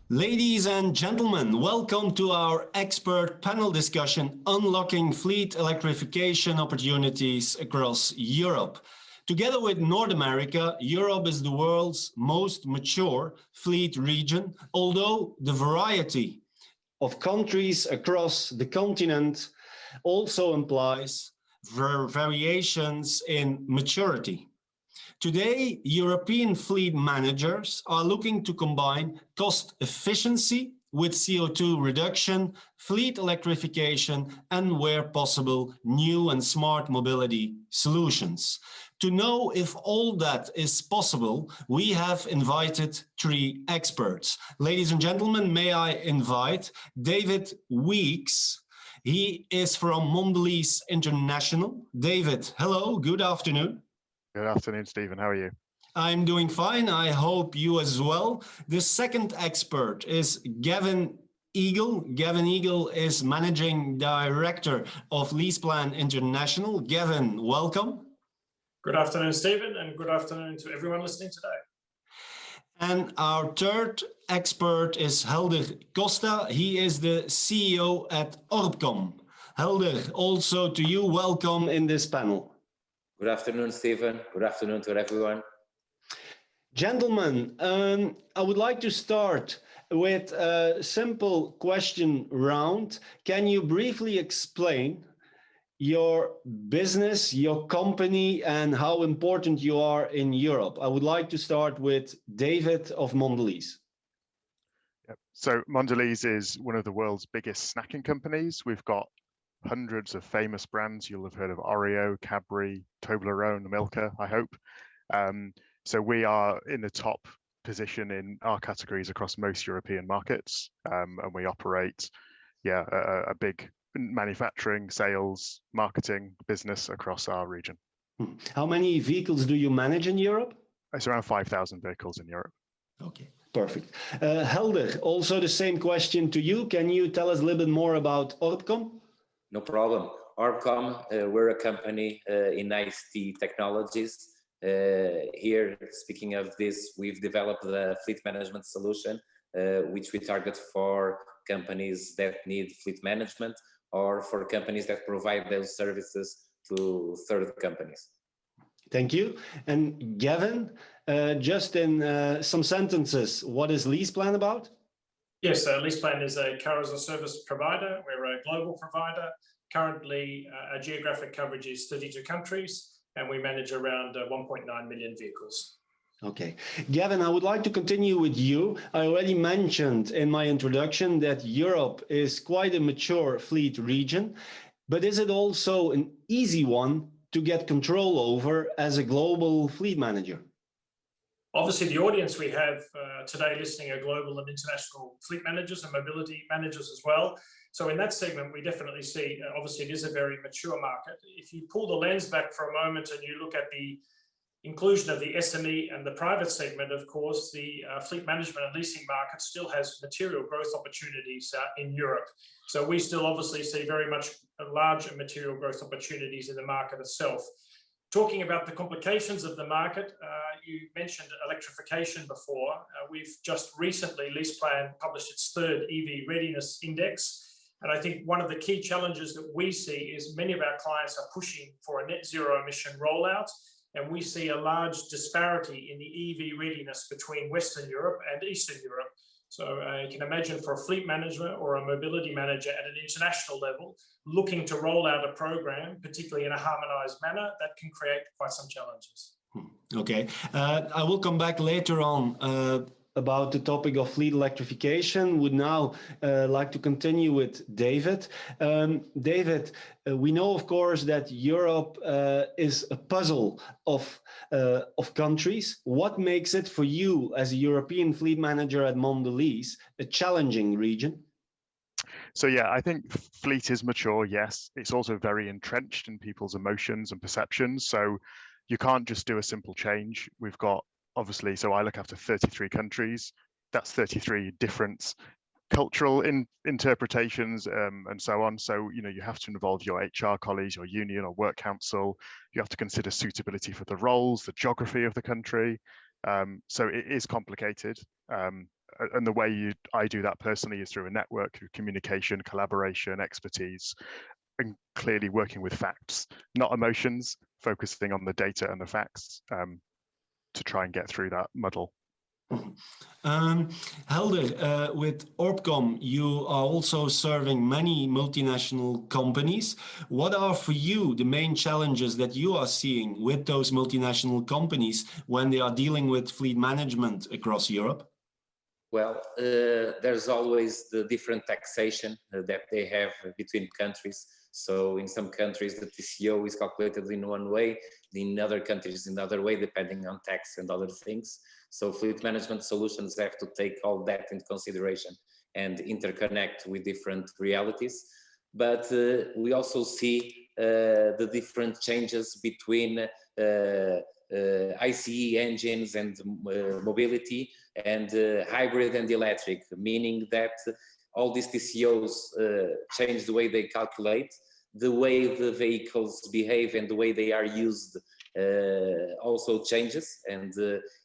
Ladies and gentlemen, welcome to our expert panel discussion, Unlocking Fleet Electrification Opportunities Across Europe. Together with North America, Europe is the world's most mature fleet region, although the variety of countries across the continent also implies variations in maturity. Today, European fleet managers are looking to combine cost efficiency with CO2 reduction, fleet electrification, and where possible, new and smart mobility solutions. To know if all that is possible, we have invited three experts. Ladies and gentlemen, may I invite David Weeks. He is from Mondelez International. David, hello, good afternoon. Good afternoon, Stephen. How are you? I'm doing fine. I hope you as well. The second expert is Gavin. Gavin Eagle is Managing Director of LeasePlan International. Gavin, welcome. Good afternoon, Stephen, and good afternoon to everyone listening today. And our third expert is Helder COSTA. He is the CEO at Orbcom. Helder, also to you, welcome in this panel. Good afternoon, Stephen. Good afternoon to everyone. Gentlemen, I would like to start with a simple question round. Can you briefly explain your business, your company, and how important you are in Europe? I would like to start with David of Mondelez. Yep. So Mondelez is one of the world's biggest snacking companies. We've got hundreds of famous brands. You'll have heard of Oreo, Cadbury, Toblerone, Milka, I hope. So we are in the top position in our categories across most European markets, and we operate, a big manufacturing, sales, marketing business across our region. How many vehicles do you manage in Europe? It's around 5,000 vehicles in Europe. Okay, perfect. Helder, also the same question to you. Can you tell us a little bit more about Orbcom? No problem. Orbcom, we're a company in ICT technologies. Here, speaking of this, we've developed the fleet management solution, which we target for companies that need fleet management or for companies that provide those services to third companies. Thank you. And Gavin, just in some sentences, what is LeasePlan about? Yes, LeasePlan is a car as a service provider. We're a global provider. Currently, our geographic coverage is 32 countries, and we manage around 1.9 million vehicles. Okay. Gavin, I would like to continue with you. I already mentioned in my introduction that Europe is quite a mature fleet region, but is it also an easy one to get control over as a global fleet manager? Obviously, the audience we have today listening are global and international fleet managers and mobility managers as well. So in that segment, we definitely see, obviously, it is a very mature market. If you pull the lens back for a moment and you look at the inclusion of the SME and the private segment, of course, the fleet management and leasing market still has material growth opportunities in Europe. So we still obviously see very much large material growth opportunities in the market itself. Talking about the complications of the market, you mentioned electrification before. We've just recently, LeasePlan published its third EV readiness index. And I think one of the key challenges that we see is many of our clients are pushing for a net zero emission rollout. And we see a large disparity in the EV readiness between Western Europe and Eastern Europe. So you can imagine for a fleet manager or a mobility manager at an international level, looking to roll out a program, particularly in a harmonized manner, that can create quite some challenges. Okay, I will come back later on about the topic of fleet electrification. Would now like to continue with David. David, we know, of course, that Europe is a puzzle of countries. What makes it for you as a European fleet manager at Mondelez a challenging region? So yeah, I think fleet is mature, yes. It's also very entrenched in people's emotions and perceptions. So you can't just do a simple change. We've got, obviously, so I look after 33 countries. That's 33 different cultural interpretations and so on. So, you have to involve your HR colleagues, your union or work council. You have to consider suitability for the roles, the geography of the country. So it is complicated. and the way I do that personally is through a network of communication, collaboration, expertise, and clearly working with facts, not emotions, focusing on the data and the facts to try and get through that muddle. Helder, with Orbcom, you are also serving many multinational companies. What are for you the main challenges that you are seeing with those multinational companies when they are dealing with fleet management across Europe? Well, there's always the different taxation that they have between countries. So in some countries, the TCO is calculated in one way, in other countries in another way, depending on tax and other things. So fleet management solutions have to take all that into consideration and interconnect with different realities. But we also see the different changes between ICE engines and mobility and hybrid and electric, meaning that all these TCOs change the way they calculate, the way the vehicles behave and the way they are used also changes, and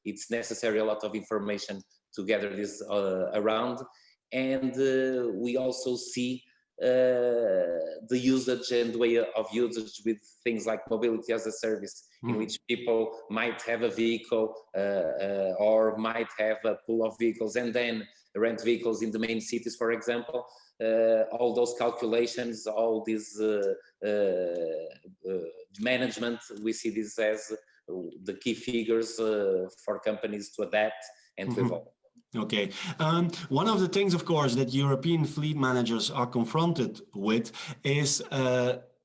it's necessary a lot of information to gather this around. And we also see the usage and way of usage with things like mobility as a service, in which people might have a vehicle or might have a pool of vehicles and then rent vehicles in the main cities, for example. All those calculations, all this management, we see this as the key figures for companies to adapt and to evolve. Okay. One of the things, of course, that European fleet managers are confronted with is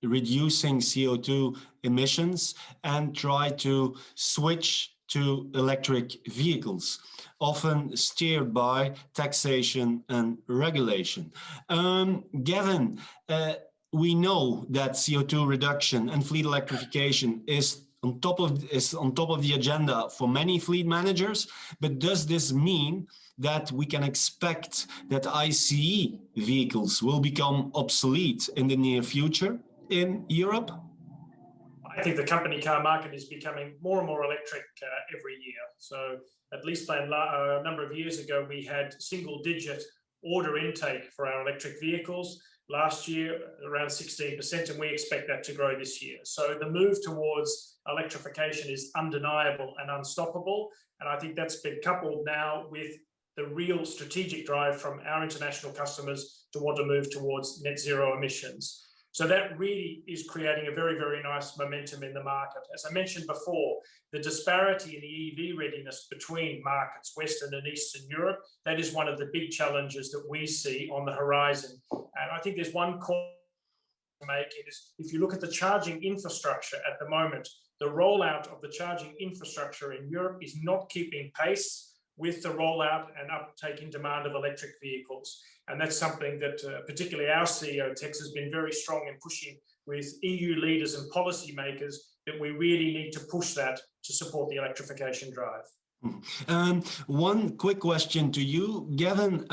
reducing CO2 emissions and try to switch to electric vehicles, often steered by taxation and regulation. Gavin, we know that CO2 reduction and fleet electrification is on top of the agenda for many fleet managers, but does this mean that we can expect that ICE vehicles will become obsolete in the near future in Europe? I think the company car market is becoming more and more electric every year. So at LeasePlan a number of years ago, we had single-digit order intake for our electric vehicles. Last year, around 16%, and we expect that to grow this year. So the move towards electrification is undeniable and unstoppable. And I think that's been coupled now with the real strategic drive from our international customers to want to move towards net zero emissions. So that really is creating a very, very nice momentum in the market. As I mentioned before, the disparity in the EV readiness between markets, Western and Eastern Europe, that is one of the big challenges that we see on the horizon. And I think there's one call to make, is if you look at the charging infrastructure at the moment, the rollout of the charging infrastructure in Europe is not keeping pace with the rollout and uptake in demand of electric vehicles. And that's something that particularly our CEO, Tex, has been very strong in pushing with EU leaders and policymakers, that we really need to push that to support the electrification drive. One quick question to you, Gavin.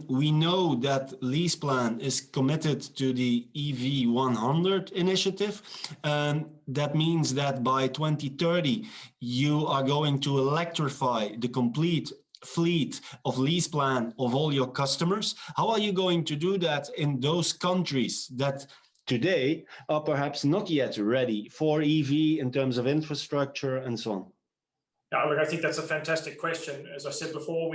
We know that LeasePlan is committed to the EV 100 initiative. That means that by 2030, you are going to electrify the complete fleet of LeasePlan of all your customers. How are you going to do that in those countries that today are perhaps not yet ready for EV in terms of infrastructure and so on? Yeah, look, I think that's a fantastic question. As I said before,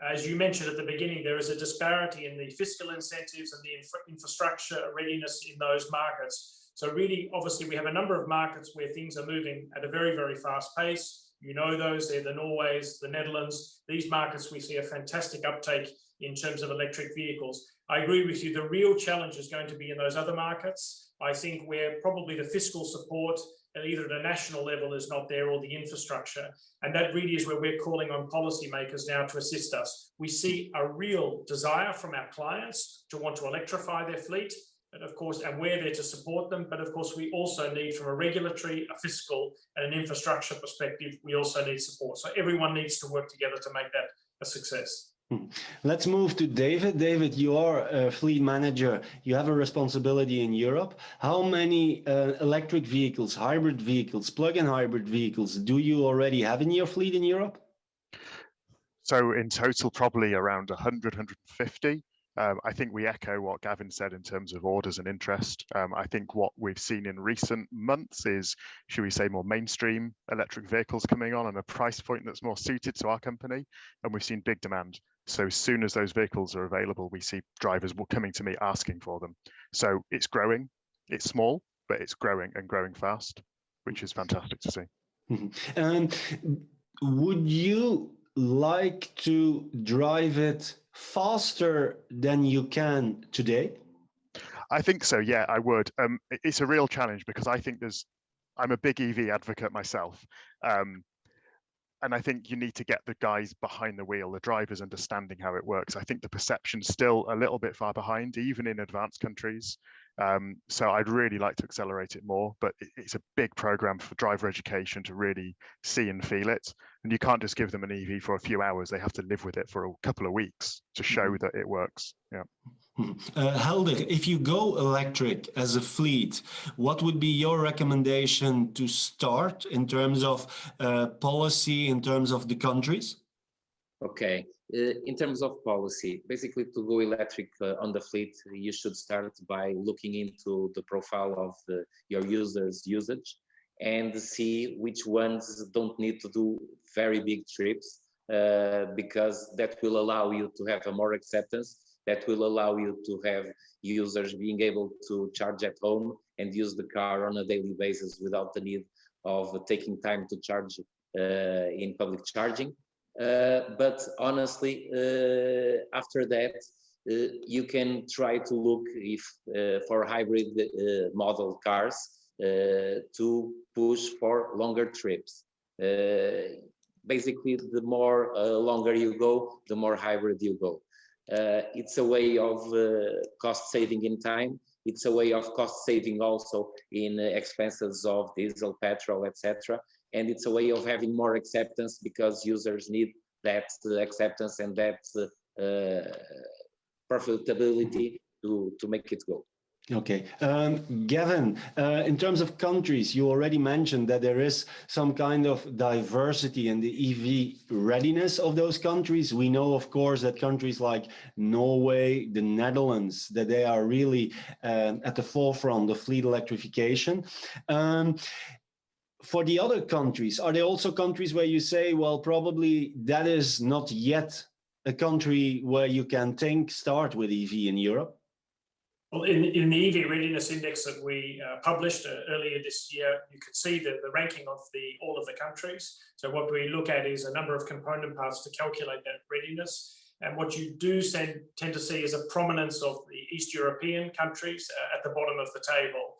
as you mentioned at the beginning, there is a disparity in the fiscal incentives and the infrastructure readiness in those markets. So really, obviously, we have a number of markets where things are moving at a very, very fast pace. You know those, they're the Norways, the Netherlands. These markets, we see a fantastic uptake in terms of electric vehicles. I agree with you, the real challenge is going to be in those other markets. I think where probably the fiscal support either at a national level is not there, or the infrastructure. And that really is where we're calling on policymakers now to assist us. We see a real desire from our clients to want to electrify their fleet, and of course, and we're there to support them. But of course, we also need, from a regulatory, a fiscal, and an infrastructure perspective, we also need support. So everyone needs to work together to make that a success. Let's move to David. David, you are a fleet manager. You have a responsibility in Europe. How many electric vehicles, hybrid vehicles, plug-in hybrid vehicles do you already have in your fleet in Europe? So in total, probably around 100, 150. I think we echo what Gavin said in terms of orders and interest. I think what we've seen in recent months is, should we say, more mainstream electric vehicles coming on a price point that's more suited to our company. And we've seen big demand. So as soon as those vehicles are available, we see drivers coming to me asking for them. So it's growing. It's small, but it's growing and growing fast, which is fantastic to see. And would you like to drive it faster than you can today? I think so. Yeah, I would. It's a real challenge because I think I'm a big EV advocate myself. And I think you need to get the guys behind the wheel, the drivers understanding how it works. I think the perception's still a little bit far behind, even in advanced countries. So I'd really like to accelerate it more, but it's a big program for driver education to really see and feel it. And you can't just give them an EV for a few hours. They have to live with it for a couple of weeks to show that it works. Yeah. Helder, if you go electric as a fleet, what would be your recommendation to start in terms of policy, in terms of the countries? Okay, in terms of policy, basically to go electric on the fleet, you should start by looking into the profile of your users' usage and see which ones don't need to do very big trips, because that will allow you to have a more acceptance. That will allow you to have users being able to charge at home and use the car on a daily basis without the need of taking time to charge in public charging. But honestly, after that, you can try to look for hybrid model cars to push for longer trips. Basically, the more longer you go, the more hybrid you go. It's a way of cost saving in time. It's a way of cost saving also in expenses of diesel, petrol, etc. And it's a way of having more acceptance because users need that acceptance and that profitability to make it go. Okay. Gavin, in terms of countries, you already mentioned that there is some kind of diversity in the EV readiness of those countries. We know, of course, that countries like Norway, the Netherlands, that they are really at the forefront of fleet electrification. For the other countries, are there also countries where you say, well, probably that is not yet a country where you can start with EV in Europe? Well, in the EV Readiness Index that we published earlier this year, you could see the ranking of all of the countries. So what we look at is a number of component parts to calculate that readiness. And what you do tend to see is a prominence of the East European countries at the bottom of the table.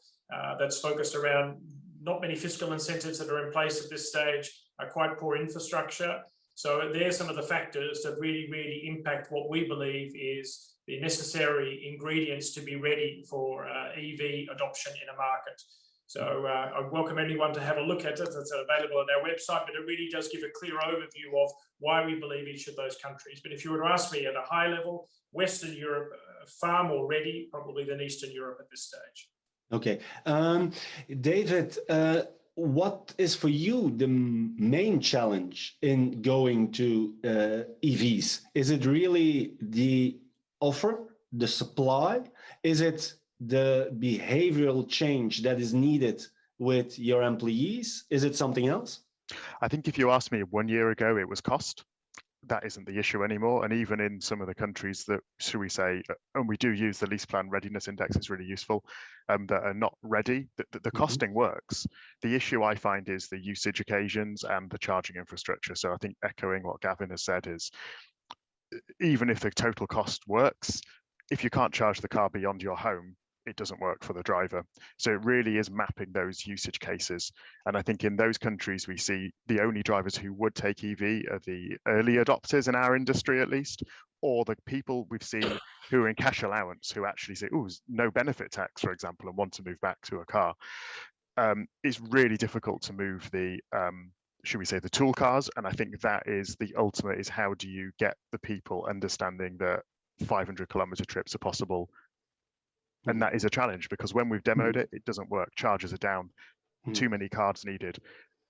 That's focused around not many fiscal incentives that are in place at this stage, quite poor infrastructure. So there's some of the factors that really impact what we believe is the necessary ingredients to be ready for EV adoption in a market. So I welcome anyone to have a look at it. It's available on our website, but it really does give a clear overview of why we believe each of those countries. But if you were to ask me at a high level, Western Europe, far more ready probably than Eastern Europe at this stage. Okay. David, what is for you the main challenge in going to EVs? Is it really the offer, the supply? Is it the behavioral change that is needed with your employees? Is it something else? I think if you asked me 1 year ago, it was cost. That isn't the issue anymore. And even in some of the countries that, should we say, and we do use the LeasePlan readiness index, it's really useful, that are not ready, the costing works. The issue I find is the usage occasions and the charging infrastructure. So I think echoing what Gavin has said is, even if the total cost works, if you can't charge the car beyond your home, it doesn't work for the driver. So it really is mapping those usage cases. And I think in those countries, we see the only drivers who would take EV are the early adopters in our industry, at least, or the people we've seen who are in cash allowance, who actually say, oh, no benefit tax, for example, and want to move back to a car. It's really difficult to move the, should we say, the tool cars. And I think that is the ultimate, is how do you get the people understanding that 500-kilometer trips are possible? And that is a challenge, because when we've demoed it, it doesn't work. Chargers are down, too many cards needed.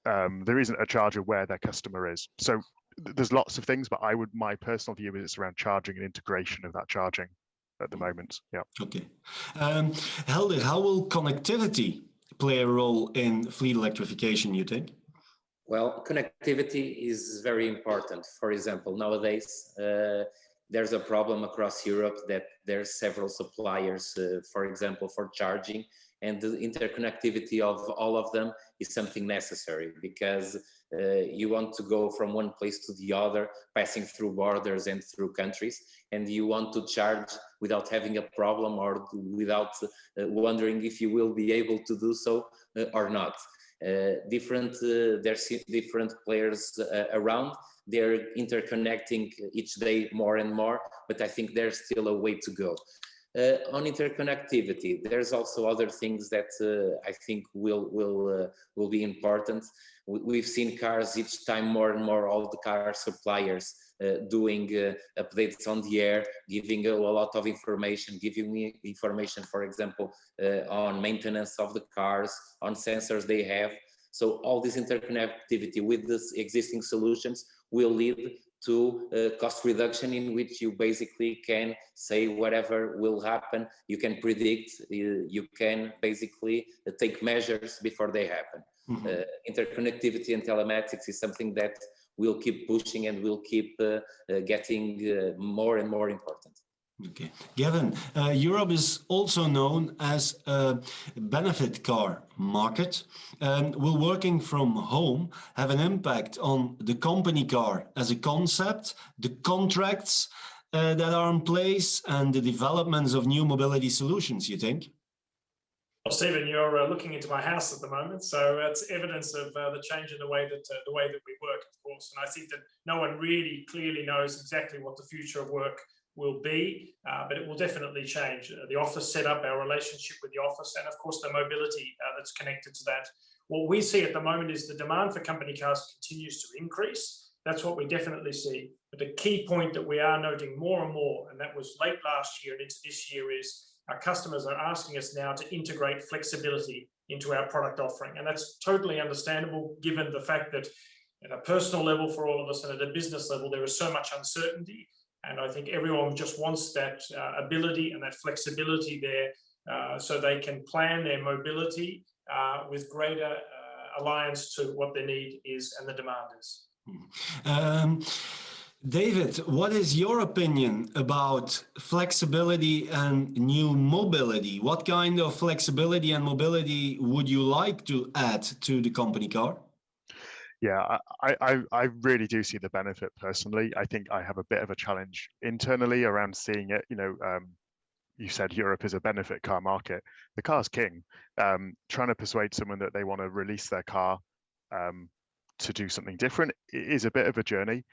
There isn't a charger where their customer is. So there's lots of things, but my personal view is it's around charging and integration of that charging at the moment. Yeah. Okay. Helder, how will connectivity play a role in fleet electrification, you think? Well, connectivity is very important. For example, nowadays, there's a problem across Europe that there's several suppliers, for example, for charging, and the interconnectivity of all of them is something necessary, because you want to go from one place to the other, passing through borders and through countries, and you want to charge without having a problem or without wondering if you will be able to do so or not. There's different players around. They're interconnecting each day more and more, but I think there's still a way to go. On interconnectivity, there's also other things that I think will be important. We've seen cars each time more and more, all the car suppliers doing updates on the air, giving a lot of information, giving me information, for example, on maintenance of the cars, on sensors they have. So all this interconnectivity with this existing solutions will lead to cost reduction, in which you basically can say whatever will happen, you can predict, you can basically take measures before they happen. Mm-hmm. Interconnectivity and telematics is something that will keep pushing and will keep getting more and more important. Okay. Gavin, Europe is also known as a benefit car market. Will working from home have an impact on the company car as a concept, the contracts that are in place, and the developments of new mobility solutions, you think? Well, Stephen, you're looking into my house at the moment, so that's evidence of the change in the way that we work, of course. And I think that no one really clearly knows exactly what the future of work will be, but it will definitely change. The office setup, our relationship with the office, and of course the mobility that's connected to that. What we see at the moment is the demand for company cars continues to increase. That's what we definitely see. But the key point that we are noting more and more, and that was late last year and into this year, is our customers are asking us now to integrate flexibility into our product offering. And that's totally understandable, given the fact that at a personal level for all of us and at a business level, there is so much uncertainty. And I think everyone just wants that ability and that flexibility there, so they can plan their mobility with greater alliance to what their need is and the demand is. David, what is your opinion about flexibility and new mobility? What kind of flexibility and mobility would you like to add to the company car? Yeah, I really do see the benefit personally. I think I have a bit of a challenge internally around seeing it. You know, you said Europe is a benefit car market. The car's king. Trying to persuade someone that they want to release their car to do something different is a bit of a journey.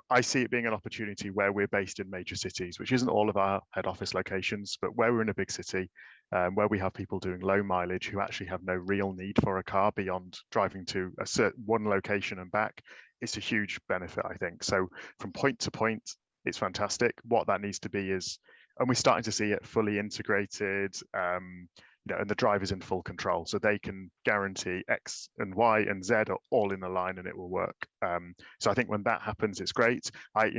I see it being an opportunity where we're based in major cities, which isn't all of our head office locations, but where we're in a big city, where we have people doing low mileage who actually have no real need for a car beyond driving to a certain one location and back. It's a huge benefit, I think. So from point to point, it's fantastic. What that needs to be is, and we're starting to see it fully integrated, you know, and the driver's in full control, so they can guarantee X and Y and Z are all in a line and it will work. So I think when that happens, it's great. I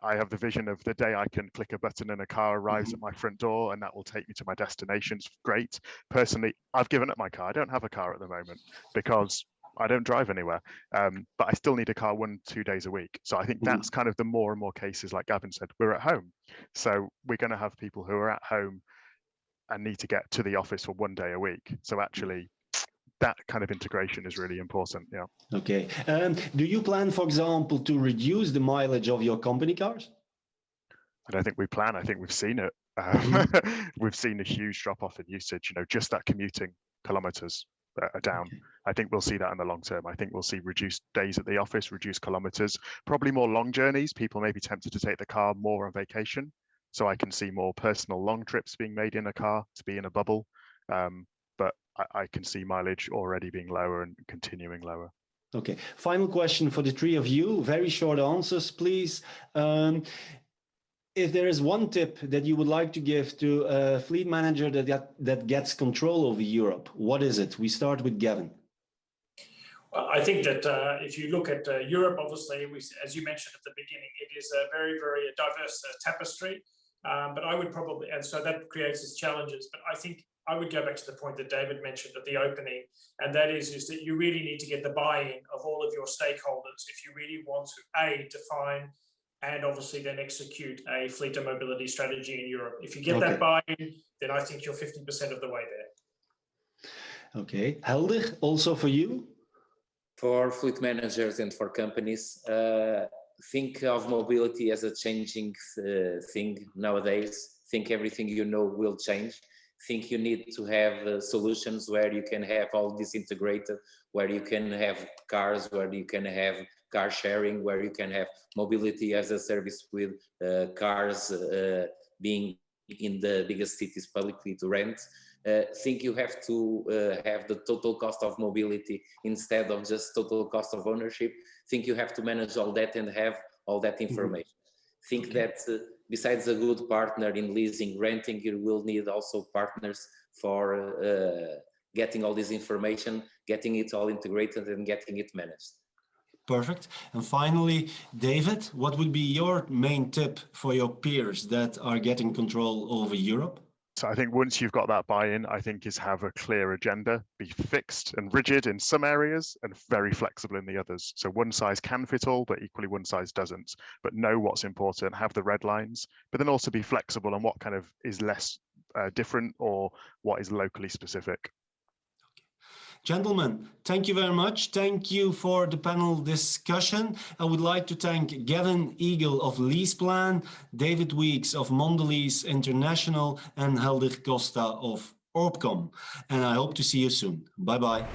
have the vision of the day I can click a button and a car arrives at my front door and that will take me to my destinations. Great. Personally, I've given up my car. I don't have a car at the moment because I don't drive anywhere, but I still need a car 1-2 days a week. So I think that's kind of the more and more cases, like Gavin said, we're at home. So we're going to have people who are at home and need to get to the office for 1 day a week. So actually, that kind of integration is really important. Yeah. Okay. Do you plan, for example, to reduce the mileage of your company cars? I don't think we plan. I think we've seen it. We've seen a huge drop off in usage. You know, just that commuting kilometers are down. Okay. I think we'll see that in the long term. I think we'll see reduced days at the office, reduced kilometers, probably more long journeys. People may be tempted to take the car more on vacation. So I can see more personal long trips being made in a car to be in a bubble. But I can see mileage already being lower and continuing lower. Okay. Final question for the three of you. Very short answers, please. If there is one tip that you would like to give to a fleet manager that gets control over Europe, what is it? We start with Gavin. I think that if you look at Europe, obviously, as you mentioned at the beginning, it is a very, very diverse tapestry. But I would probably, and so that creates its challenges. But I think I would go back to the point that David mentioned at the opening, and that is that you really need to get the buy-in of all of your stakeholders if you really want to define and obviously then execute a fleet and mobility strategy in Europe. If you get that buy-in, then I think you're 50% of the way there. Okay, Helder, also for you? For fleet managers and for companies, think of mobility as a changing thing nowadays. Think everything you know will change. Think you need to have solutions where you can have all this integrated, where you can have cars, where you can have car sharing, where you can have mobility as a service with cars being in the biggest cities publicly to rent. Think you have to have the total cost of mobility instead of just total cost of ownership. Think you have to manage all that and have all that information. Think that besides a good partner in leasing, renting, you will need also partners for getting all this information, getting it all integrated and getting it managed. Perfect. And finally, David, what would be your main tip for your peers that are getting control over Europe? So I think once you've got that buy-in, I think is have a clear agenda, be fixed and rigid in some areas and very flexible in the others. So one size can fit all, but equally one size doesn't. But know what's important, have the red lines, but then also be flexible on what kind of is less different or what is locally specific. Gentlemen, thank you very much. Thank you for the panel discussion. I would like to thank Gavin Eagle of LeasePlan, David Weeks of Mondelez International, and Helder COSTA of Orbcom. And I hope to see you soon. Bye-bye.